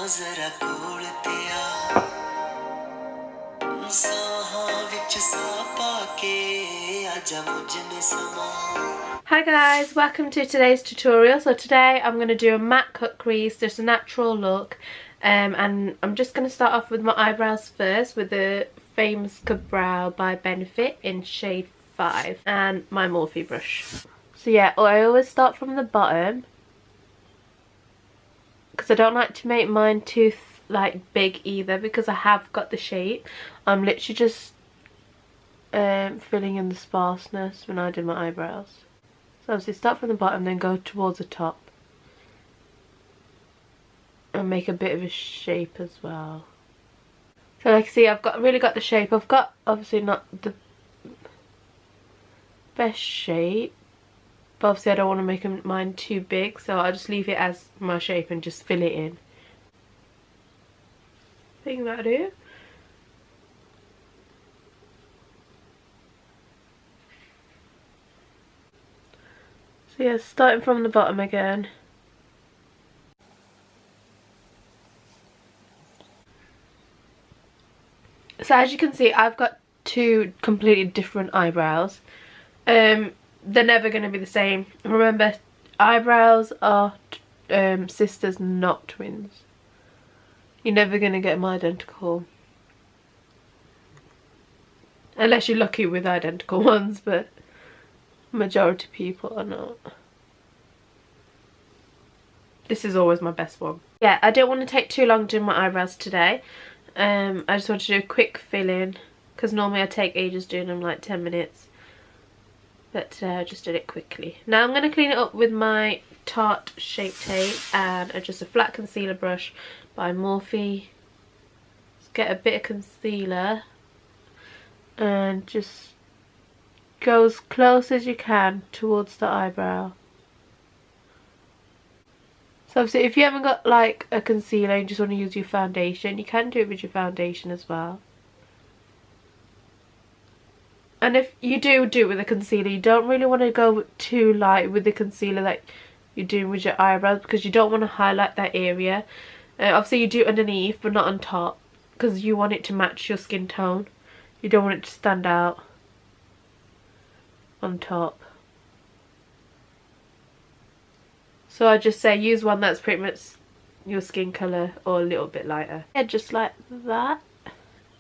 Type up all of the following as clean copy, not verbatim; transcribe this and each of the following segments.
जरा कोल ते आ साहां विच सा पाके आजा मुझ में समा. Hi guys, welcome to today's tutorial. So today I'm going to do a matte cut crease, just a natural look, and I'm just going to start off with my eyebrows first with the Famous Cut Brow by Benefit in shade 5 and my Morphe brush. So yeah, I always start from the bottom because I don't like to make mine too big either, because I have got the shape. I'm literally just filling in the sparseness when I do my eyebrows. So obviously start from the bottom, then go towards the top and make a bit of a shape as well. So like you see, I've really got the shape. I've got obviously not the best shape, but obviously I don't want to make mine too big, so I'll just leave it as my shape and just fill it in. I think that'll do. So yeah, starting from the bottom again. So as you can see, I've got two completely different eyebrows. They're never going to be the same. Remember, eyebrows are sisters, not twins. You're never going to get them identical. Unless you're lucky with identical ones, but majority of people are not. This is always my best one. Yeah, I don't want to take too long doing my eyebrows today. I just want to do a quick fill in, because normally I take ages doing them, like 10 minutes. But today I just did it quickly. Now I'm going to clean it up with my Tarte Shape Tape and just a flat concealer brush by Morphe. Just get a bit of concealer and just go as close as you can towards the eyebrow. So obviously if you haven't got like a concealer and you just want to use your foundation, you can do it with your foundation as well. And if you do it with a concealer, you don't really want to go too light with the concealer that you're doing with your eyebrows, because you don't want to highlight that area. Obviously you do it underneath but not on top, because you want it to match your skin tone. You don't want it to stand out on top. So I just say use one that's pretty much your skin colour or a little bit lighter. Yeah, just like that.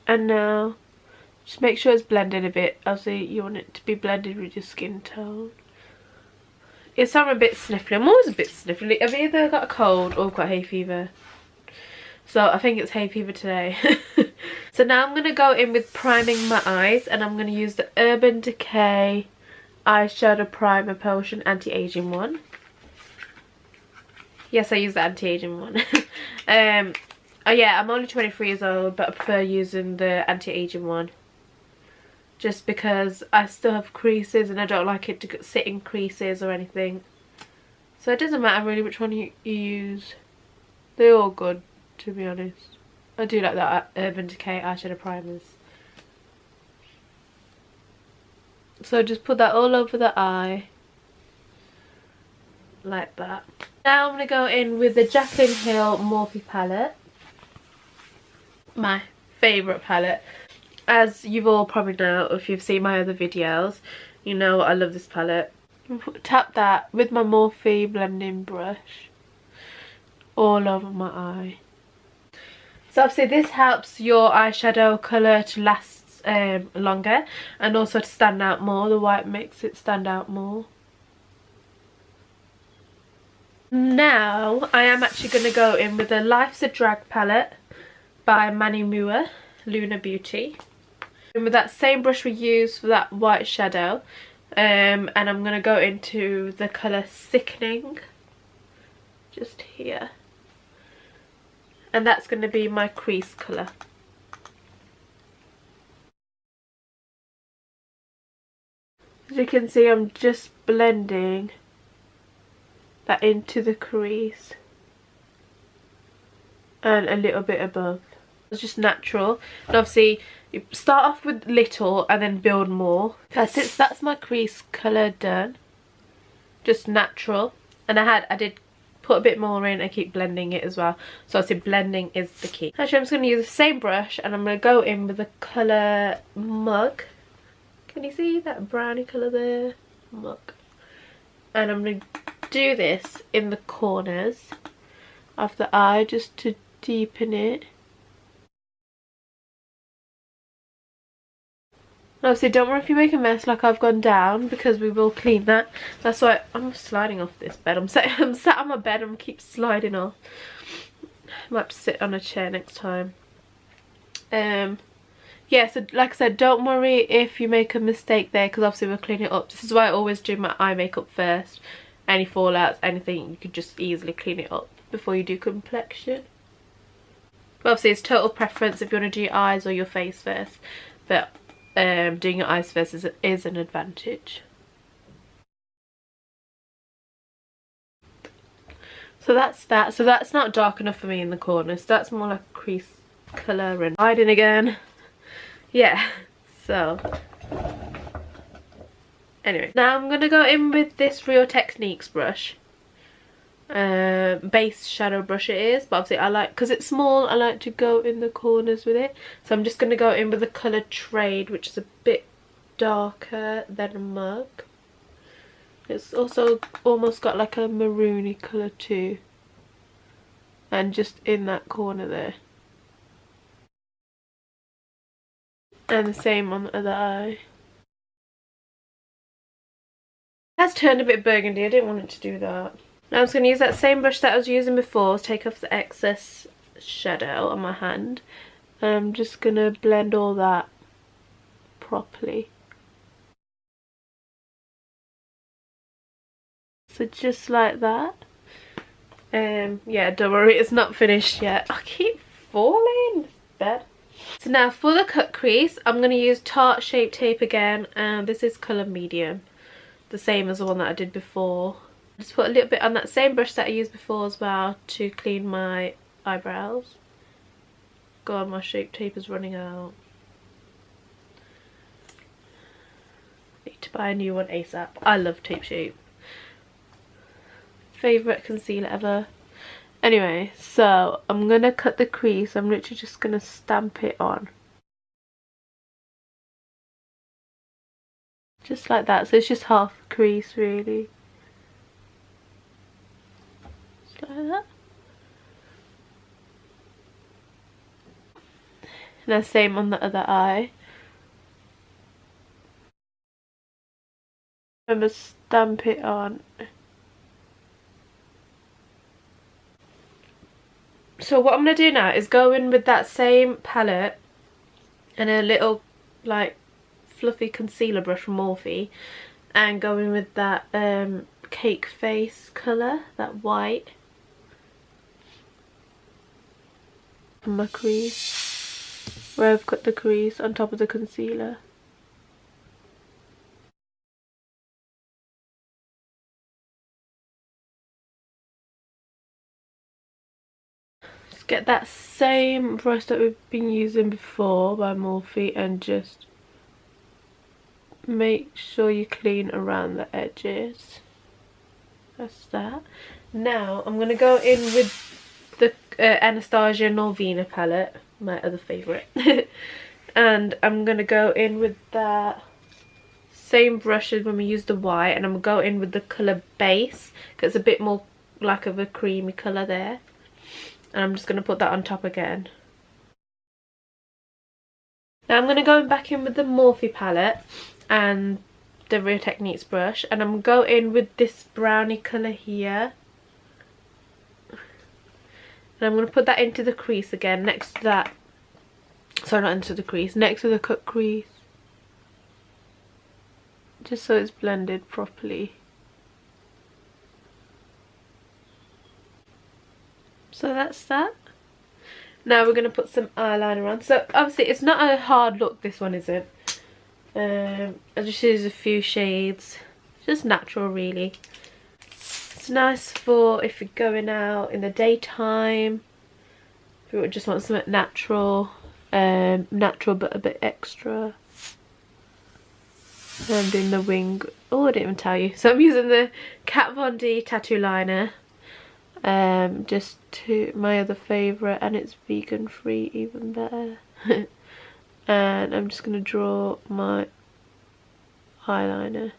And now just make sure it's blended a bit. Obviously you want it to be blended with your skin tone. Yes, I'm a bit sniffly. I'm always a bit sniffly. I've either got a cold or I've got hay fever. So I think it's hay fever today. So now I'm going to go in with priming my eyes, and I'm going to use the Urban Decay Eyeshadow Primer Potion Anti-Aging one. Yes, I use the anti-aging one. Oh yeah, I'm only 23 years old, but I prefer using the anti-aging one. Just because I still have creases and I don't like it to sit in creases or anything. So it doesn't matter really which one you use. They're all good, to be honest. I do like that Urban Decay eyeshadow primers. So just put that all over the eye. Like that. Now I'm going to go in with the Jaclyn Hill Morphe palette. My favourite palette. As you've all probably know, if you've seen my other videos, you know I love this palette. Tap that with my Morphe blending brush all over my eye. So obviously this helps your eyeshadow colour to last longer, and also to stand out more. The white makes it stand out more. Now I am actually going to go in with the Life's a Drag palette by Manny Mua Luna Beauty. And with that same brush we used for that white shadow, and I'm going to go into the colour Sickening, just here. And that's going to be my crease colour. As you can see, I'm just blending that into the crease and a little bit above. It's just natural. And obviously you start off with little and then build more. Since that's my crease colour done, just natural. And I did put a bit more in and keep blending it as well. So obviously blending is the key. Actually, I'm just going to use the same brush and I'm going to go in with the colour Mug. Can you see that brownie colour there? Mug. And I'm going to do this in the corners of the eye just to deepen it. Obviously, don't worry if you make a mess like I've gone down, because we will clean that. That's why I'm sliding off this bed. I'm sat on my bed and keep sliding off. I might have to sit on a chair next time. Yeah, so like I said, don't worry if you make a mistake there, because obviously we'll clean it up. This is why I always do my eye makeup first. Any fallouts, anything, you can just easily clean it up before you do complexion. But obviously it's total preference if you want to do your eyes or your face first. But doing your eyes first is an advantage. So that's that. So that's not dark enough for me in the corners. That's more like a crease colour and hiding again. Yeah, so anyway, now I'm gonna go in with this Real Techniques brush. Base shadow brush it is, but obviously I like, because it's small, I like to go in the corners with it. So I'm just going to go in with the colour Trade, which is a bit darker than a Mug. It's also almost got like a maroony colour too, and just in that corner there. And the same on the other eye. It has turned a bit burgundy, I didn't want it to do that. Now I'm just going to use that same brush that I was using before to take off the excess shadow on my hand. And I'm just going to blend all that properly. So just like that. Yeah, don't worry, it's not finished yet. I keep falling. Bed. So now for the cut crease, I'm going to use Tarte Shape Tape again. And this is colour medium. The same as the one that I did before. Just put a little bit on that same brush that I used before as well to clean my eyebrows. God, my Shape Tape is running out. Need to buy a new one ASAP. I love Tape Shape. Favourite concealer ever. Anyway, so I'm going to cut the crease. I'm literally just going to stamp it on. Just like that. So it's just half a crease really. Like that. And the same on the other eye. Remember, stamp it on. So what I'm going to do now is go in with that same palette and a little like fluffy concealer brush from Morphe, and go in with that cake face colour, that white. My crease, where I've cut the crease on top of the concealer. Just get that same brush that we've been using before by Morphe and just make sure you clean around the edges. That's that. Now I'm going to go in with the Anastasia Norvina palette, my other favourite. And I'm going to go in with that same brush as when we used the white, and I'm going to go in with the colour Base, because it's a bit more like of a creamy colour there. And I'm just going to put that on top again. Now I'm going to go back in with the Morphe palette and the Real Techniques brush, and I'm going to go in with this brownie colour here. And I'm going to put that into the crease again, next to that, sorry, not into the crease, next to the cut crease. Just so it's blended properly. So that's that. Now we're going to put some eyeliner on. So obviously it's not a hard look, this one isn't. I just use a few shades, just natural really. It's nice for if you're going out in the daytime, if you just want something natural, natural but a bit extra. I'm doing the wing. Oh, I didn't even tell you. So I'm using the Kat Von D tattoo liner. just to my other favourite, and it's vegan free, even better. And I'm just going to draw my eyeliner.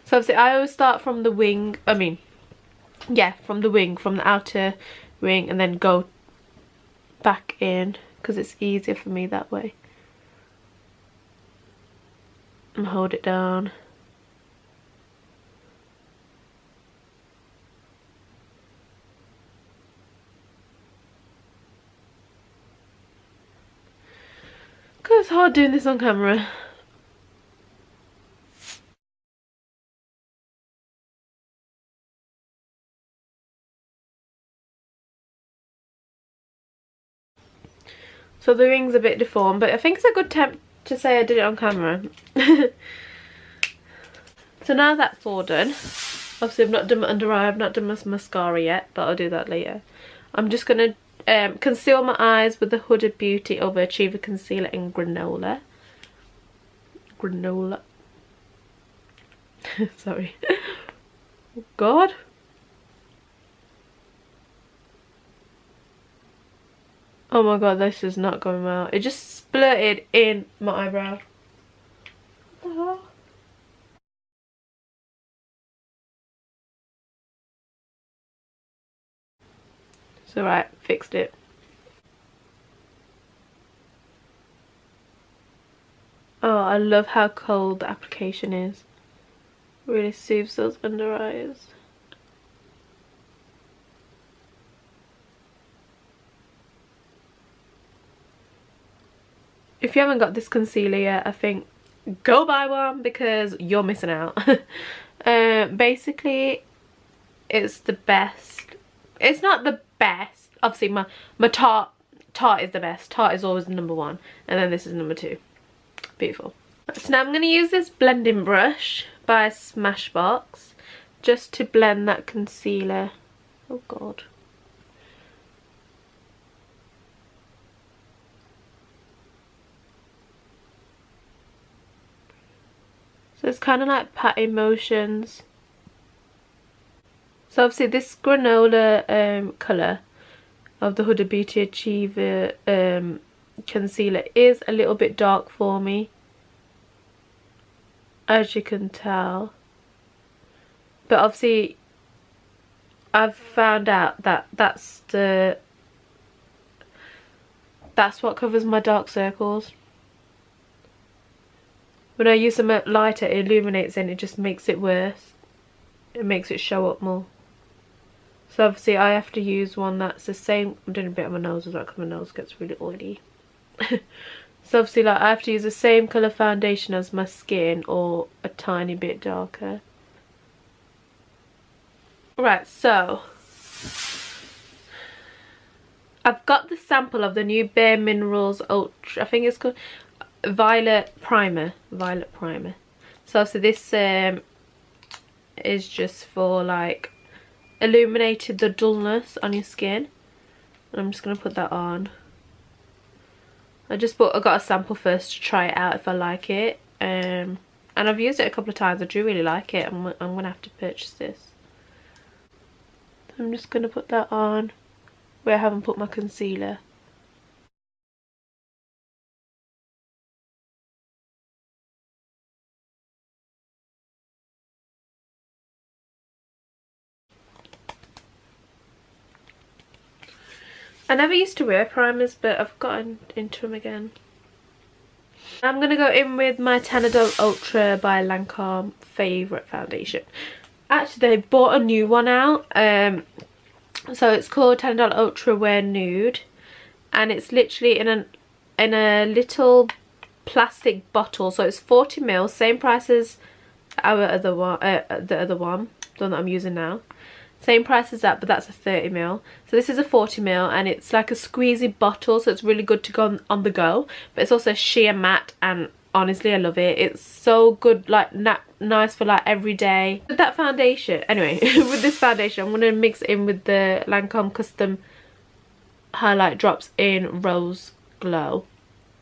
So obviously I always start from the wing, from the wing, from the outer ring, and then go back in, because it's easier for me that way. And hold it down. God, it's hard doing this on camera. So the ring's a bit deformed, but I think it's a good attempt to say I did it on camera. So now that's all done. Obviously I've not done my under eye, I've not done my mascara yet, but I'll do that later. I'm just going to conceal my eyes with the Huda Beauty Overachiever Concealer in Granola. Sorry. Oh God. Oh my God, this is not going well. It just splurted in my eyebrow. What the hell? It's alright, fixed it. Oh, I love how cold the application is. Really soothes those under eyes. If you haven't got this concealer yet, I think go buy one, because you're missing out. Basically, it's the best. It's not the best. Obviously, my Tarte is the best. Tarte is always the number one, and then this is number two. Beautiful. So now I'm going to use this blending brush by Smashbox just to blend that concealer. Oh God. So it's kind of like patting motions. So obviously this granola colour of the Huda Beauty Achiever concealer is a little bit dark for me, as you can tell. But obviously I've found out that that's what covers my dark circles. When I use something lighter, it illuminates and it just makes it worse. It makes it show up more. So obviously I have to use one that's the same. I'm doing a bit on my nose as well because my nose gets really oily. So obviously like I have to use the same colour foundation as my skin, or a tiny bit darker. Right, so I've got the sample of the new Bare Minerals Ultra, I think it's called Violet Primer. So obviously this is just for like illuminating the dullness on your skin. And I'm just going to put that on. I got a sample first to try it out if I like it. And I've used it a couple of times. I do really like it. I'm going to have to purchase this. So I'm just going to put that on where I haven't put my concealer. I never used to wear primers, but I've gotten into them again. I'm going to go in with my Tanadol Ultra by Lancome favourite foundation. Actually, they bought a new one out. So it's called Tanadol Ultra Wear Nude. And it's literally in a little plastic bottle. So it's 40ml, same price as our other one, the one that I'm using now. Same price as that, but that's a 30ml. So this is a 40ml, and it's like a squeezy bottle, so it's really good to go on the go. But it's also sheer matte, and honestly I love it. It's so good, like nice for like every day. With that foundation, anyway, with this foundation I'm going to mix it in with the Lancome Custom Highlight Drops in Rose Glow.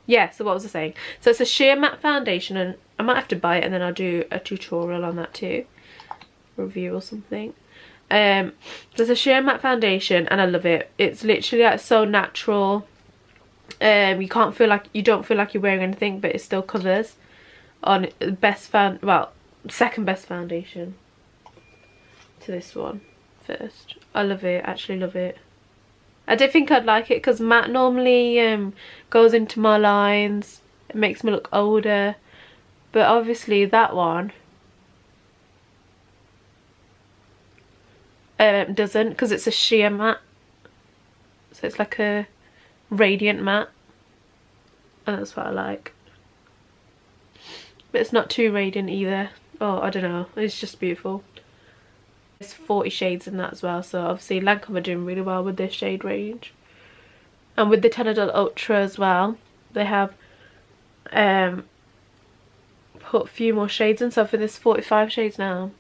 Yeah, so what was I saying? So it's a sheer matte foundation, and I might have to buy it and then I'll do a tutorial on that too, review or something. There's a sheer matte foundation and I love it. It's literally like so natural. You don't feel like you're wearing anything, but it still covers. On second best foundation to this one first. I love it, actually love it. I did think I'd like it because matte normally goes into my lines. It makes me look older, but obviously that one doesn't, because it's a sheer matte, so it's like a radiant matte, and that's what I like. But it's not too radiant either. Oh, I don't know, it's just beautiful. There's 40 shades in that as well, so obviously Lancome are doing really well with their shade range. And with the 10 Adult Ultra as well, they have put a few more shades in, so for this 45 shades now.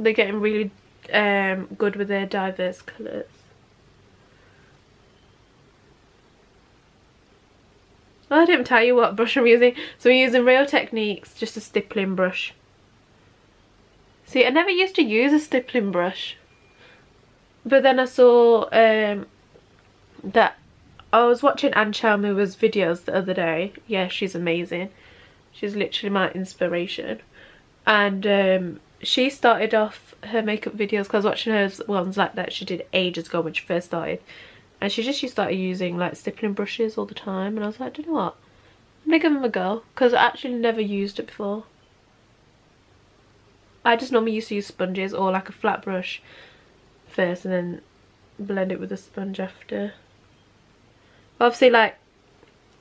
They're getting really good with their diverse colours. Oh, I didn't tell you what brush I'm using. So we're using Real Techniques, just a stippling brush. See, I never used to use a stippling brush, but then I saw that I was watching Anne Chalmers' videos the other day. Yeah, she's amazing. She's literally my inspiration. And she started off her makeup videos, because I was watching her ones like that she did ages ago when she first started, and she started using like stippling brushes all the time, and I was like, do you know what, I'm gonna give them a go, because I actually never used it before. I just normally used to use sponges or like a flat brush first and then blend it with a sponge after. Obviously, like,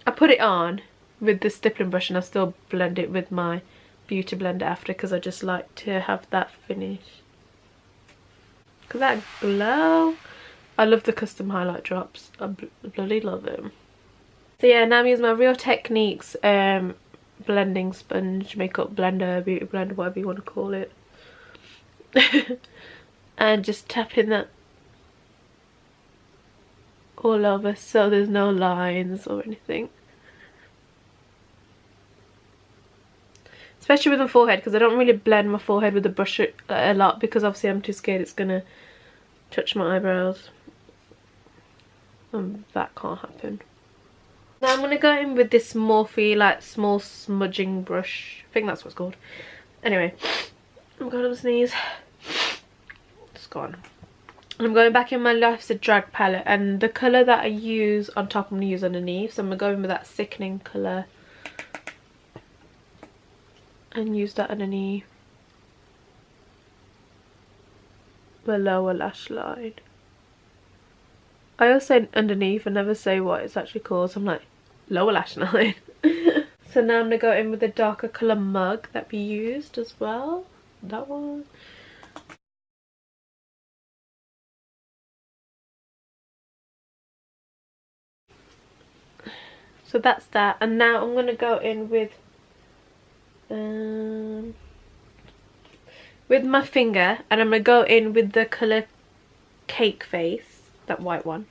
I put it on with the stippling brush and I still blend it with my beauty blender after, because I just like to have that finish. Look at that glow. I love the custom highlight drops. I bloody love them. So yeah, now I'm using my Real Techniques blending sponge, makeup blender, beauty blender, whatever you want to call it. And just tapping that all over so there's no lines or anything. Especially with my forehead, because I don't really blend my forehead with the brush a lot, because obviously I'm too scared it's gonna touch my eyebrows, and that can't happen. Now I'm gonna go in with this Morphe like small smudging brush. I think that's what it's called. Anyway, oh my god, I'm sneeze. It's gone. And I'm going back in my Life's a Drag palette, and the colour that I use on top I'm gonna use underneath. So I'm gonna go in with that Sickening colour and use that underneath the lower lash line. I always say underneath, I never say what it's actually called, so I'm like, lower lash line. So now I'm going to go in with the darker colour Mug that we used as well. That one. So that's that. And now I'm going to go in with my finger, and I'm going to go in with the colour Cake Face, that white one,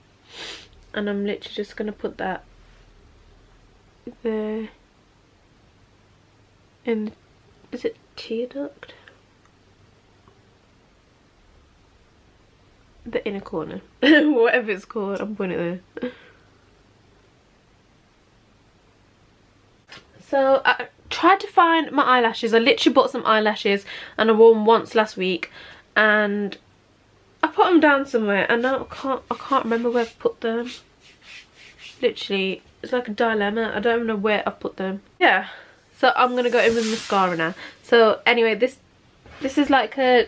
and I'm literally just going to put that there in, is it tear duct? The inner corner. Whatever it's called, I'm putting it there. So I tried to find my eyelashes. I literally bought some eyelashes and I wore them once last week, and I put them down somewhere and now I can't remember where I've put them. Literally, it's like a dilemma. I don't even know where I've put them. Yeah, so I'm gonna go in with mascara now. So anyway, this is like a,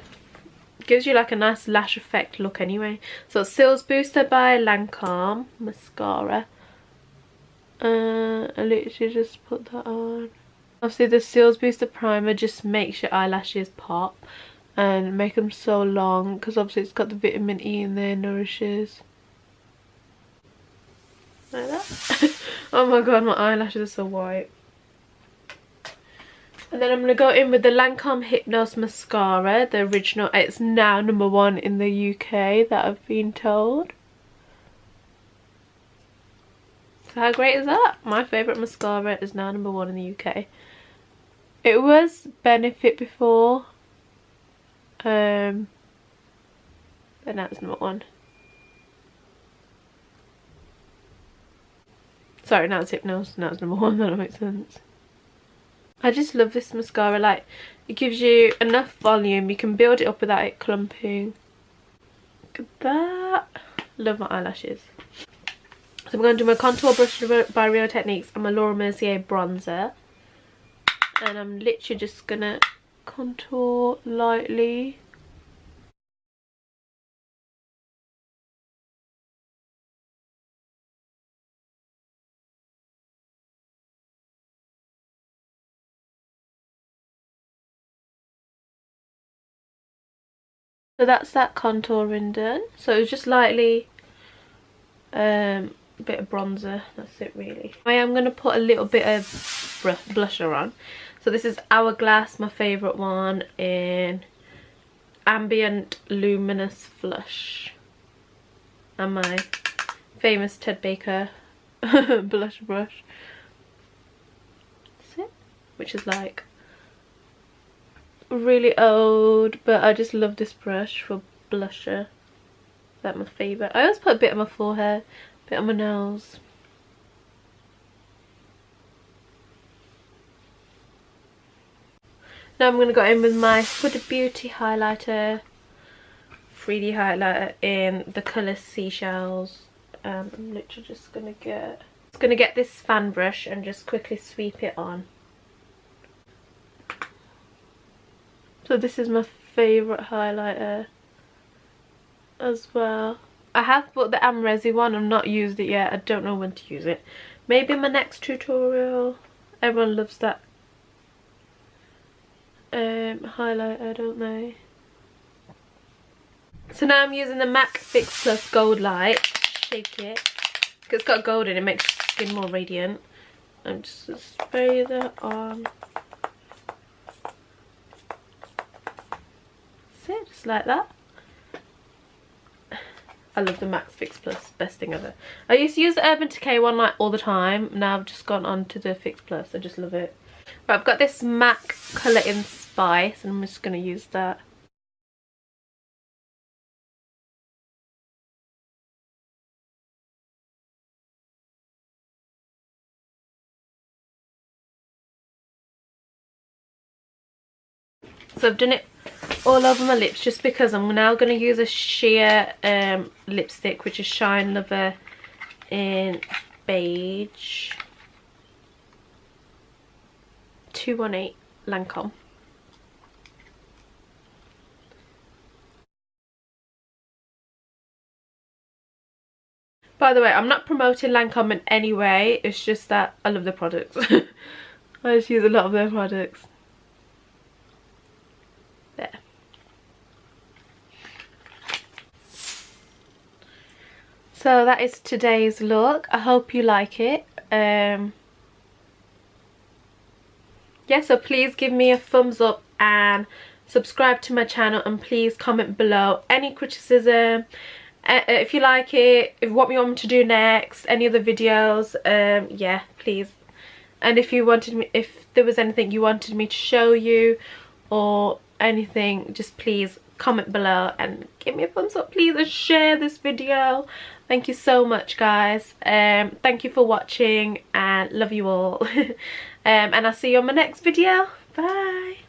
gives you like a nice lash effect look anyway. So Cils Booster by Lancome mascara. I literally just put that on. Obviously the Cils Booster primer just makes your eyelashes pop and make them so long, because obviously it's got the vitamin E in there, nourishes. Like that. Oh my god, my eyelashes are so white. And then I'm going to go in with the Lancome Hypnose mascara, the original. It's now #1 in the UK, that I've been told. So So how great is that? My favourite mascara is now #1 in the UK. It was Benefit before, but now it's #1. Sorry, now it's Hypnose, now it's #1, that makes sense. I just love this mascara, like, it gives you enough volume, you can build it up without it clumping. Look at that. Love my eyelashes. So I'm going to do my contour brush by Real Techniques and my Laura Mercier bronzer. And I'm literally just going to contour lightly. So that's that contouring done. So it's just lightly a bit of bronzer, that's it really. I am going to put a little bit of blusher on. So this is Hourglass, my favourite one, in Ambient Luminous Flush. And my famous Ted Baker blush brush. That's it. Which is like really old, but I just love this brush for blusher. That's my favourite. I always put a bit on my forehead, a bit on my nose. Now I'm going to go in with my Huda Beauty highlighter, 3D highlighter in the colour Seashells. I'm literally just going to get this fan brush and just quickly sweep it on. So this is my favourite highlighter as well. I have bought the Amrezi one, I've not used it yet, I don't know when to use it. Maybe in my next tutorial. Everyone loves that highlighter, don't they? So now I'm using the MAC Fix Plus Gold Light. Shake it. Because it's got gold in it, makes skin more radiant. I'm just going to spray that on. That's it, just like that. I love the MAC Fix Plus, best thing ever. I used to use the Urban Decay one like all the time. Now I've just gone on to the Fix Plus, I just love it. Right, I've got this MAC Colour in Spice and I'm just going to use that. So I've done it all over my lips just because I'm now going to use a sheer lipstick, which is Shine Lover in Beige 218 Lancome. By the way, I'm not promoting Lancome in any way, it's just that I love their products. I just use a lot of their products. There. So that is today's look. I hope you like it. Yeah, so please give me a thumbs up and subscribe to my channel, and please comment below any criticism, if you like it, what you want me to do next, any other videos. Yeah, please. And if you wanted me, if there was anything you wanted me to show you or anything, just please comment below and give me a thumbs up please, and share this video. Thank you so much guys. Thank you for watching and love you all. And I'll see you on my next video. Bye.